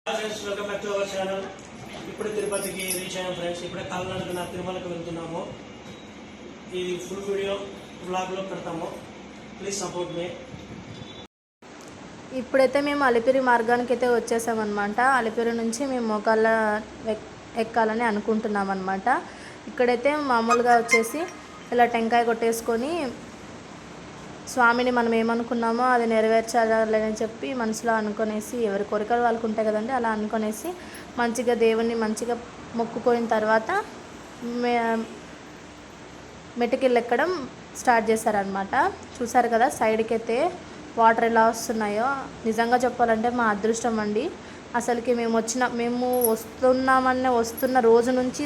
Friends welcome back to our channel. ఇప్పుడు తిరుపతికి reach అయ్యాం ఫ్రెండ్స్. ఇప్పుడే కాలినడకన తిరుమలకి వెళ్తున్నాము. ఇది ఫుల్ వీడియో వ్లాగ్లో పెడతాము. ప్లీజ్ సపోర్ట్ మీ. ఇప్పుడైతే మేము అలిపిరి మార్గానికి అయితే వచ్చేసామన్నమాట. అలిపిరి నుంచి మేము మోకాళ్ళ ఎక్కాలని అనుకుంటున్నాం అనమాట. ఇక్కడైతే మామూలుగా వచ్చేసి ఇలా టెంకాయ కొట్టేసుకొని స్వామిని మనం ఏమనుకున్నామో అది నెరవేర్చాలని చెప్పి మనసులో అనుకునేసి, ఎవరి కోరికలు వాళ్ళకు ఉంటాయి కదండి, అలా అనుకునేసి మంచిగా దేవుణ్ణి మంచిగా మొక్కుపోయిన తర్వాత మెటికీలు ఎక్కడం స్టార్ట్ చేశారనమాట. చూసారు కదా సైడ్కి అయితే వాటర్ ఎలా వస్తున్నాయో. నిజంగా చెప్పాలంటే మా అదృష్టం అండి. అసలుకి మేము వస్తున్న రోజు నుంచి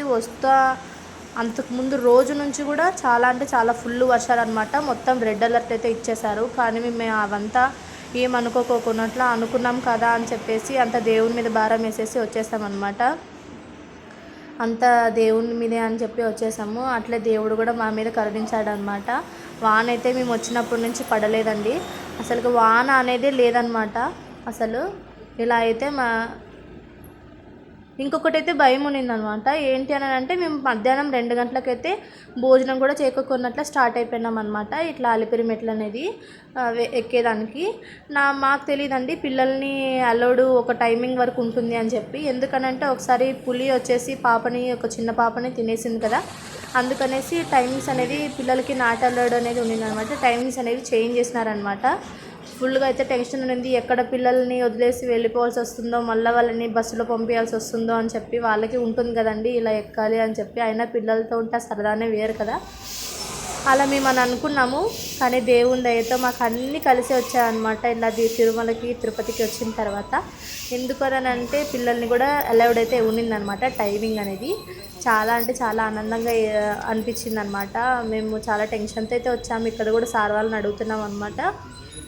అంతకుముందు రోజు నుంచి కూడా చాలా అంటే చాలా ఫుల్ వర్షాలు అనమాట. మొత్తం రెడ్ అలర్ట్ అయితే ఇచ్చేశారు. కానీ మేము అవంతా ఏమనుకోకున్నట్లు అనుకున్నాం కదా అని చెప్పేసి అంత దేవుని మీద భారం వేసేసి వచ్చేసామన్నమాట. అంత దేవుని మీదే అని చెప్పి వచ్చేసాము. అట్లే దేవుడు కూడా మా మీద కరుణించాడు అనమాట. వాన అయితే మేము వచ్చినప్పటి నుంచి పడలేదండి. అసలు వాన అనేది లేదనమాట. అసలు ఇలా అయితే ఇంకొకటి అయితే భయం ఉన్నిందనమాట. ఏంటి అని అంటే మేము మధ్యాహ్నం 2 గంటలకైతే భోజనం కూడా చేయకున్నట్లు స్టార్ట్ అయిపోయినాం అనమాట. ఇట్లా అలిపిరి మెట్లు అనేది ఎక్కేదానికి మాకు తెలియదండి పిల్లల్ని అలౌడ్ ఒక టైమింగ్ వరకు ఉంటుంది అని చెప్పి. ఎందుకనంటే ఒకసారి పులి వచ్చేసి ఒక చిన్న పాపని తినేసింది కదా, అందుకనేసి టైమింగ్స్ అనేది పిల్లలకి నాట్ అలౌడ్ అనేది ఉండిందనమాట. టైమింగ్స్ అనేవి చేంజ్ చేసినారనమాట. ఫుల్గా అయితే టెన్షన్ ఉంది. ఎక్కడ పిల్లల్ని వదిలేసి వెళ్ళిపోవాల్సి వస్తుందో, మళ్ళీ వాళ్ళని బస్సులో పంపించాల్సి వస్తుందో అని చెప్పి వాళ్ళకి ఉంటుంది కదండి ఇలా ఎక్కాలి అని చెప్పి. అయినా పిల్లలతో ఉంటే సరదానే వేరు కదా. అలా మేము అనుకున్నాము. కానీ దేవుని దయతో మాకు అన్నీ కలిసి వచ్చాయన్నమాట. ఇలా తిరుమలకి తిరుపతికి వచ్చిన తర్వాత ఎందుకనంటే పిల్లల్ని కూడా అలౌడ్ అయితే ఉండిందనమాట. టైమింగ్ అనేది చాలా అంటే చాలా ఆనందంగా అనిపించింది అనమాట. మేము చాలా టెన్షన్తో అయితే వచ్చాము. ఇక్కడ కూడా సార్ వాళ్ళని అడుగుతున్నాం అనమాట.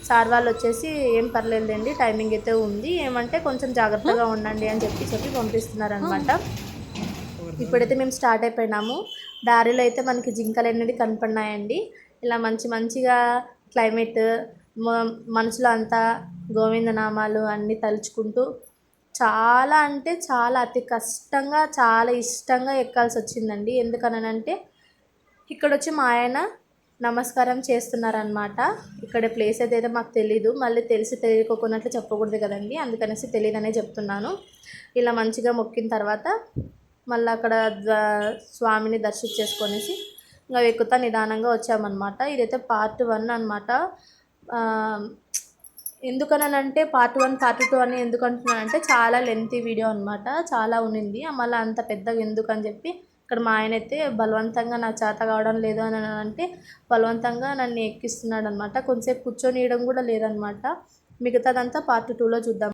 సార్ వాళ్ళు వచ్చేసి ఏం పర్లేదండి, టైమింగ్ అయితే ఉంది, ఏమంటే కొంచెం జాగ్రత్తగా ఉండండి అని చెప్పి పంపిస్తున్నారనమాట. ఇప్పుడైతే మేము స్టార్ట్ అయిపోయినాము. దారిలో అయితే మనకి జింకలు అనేది కనపడినాయండి. ఇలా మంచిగా క్లైమేట్, మనసులో అంతా గోవిందనామాలు అన్నీ తలుచుకుంటూ చాలా అంటే చాలా అతి కష్టంగా చాలా ఇష్టంగా ఎక్కాల్సి వచ్చిందండి. ఎందుకనంటే ఇక్కడ వచ్చి మా ఆయన నమస్కారం చేస్తున్నారనమాట. ఇక్కడ ప్లేస్ అయితే మాకు తెలీదు, మళ్ళీ తెలియకోకున్నట్లు చెప్పకూడదు కదండి, అందుకనేసి తెలియదనే చెప్తున్నాను. ఇలా మంచిగా మొక్కిన తర్వాత మళ్ళీ అక్కడ స్వామిని దర్శించేసుకొనేసి ఇంకా ఎక్కుతా నిదానంగా వచ్చామన్నమాట. ఇదైతే పార్ట్ 1 అనమాట. ఎందుకనంటే పార్ట్ 1 పార్ట్ 2 అని ఎందుకు అంటున్నానంటే చాలా లెంతీ వీడియో అనమాట, చాలా ఉన్నింది. మళ్ళీ అంత పెద్దగా ఎందుకు అని చెప్పి ఇక్కడ మా ఆయన అయితే బలవంతంగా నాకు చేత కావడం లేదు అని అంటే బలవంతంగా నన్ను ఎక్కిస్తున్నాడు అనమాట. కొంచెంసేపు కూర్చొనియడం కూడా లేదనమాట. మిగతాదంతా పార్ట్ 2లో చూద్దాం.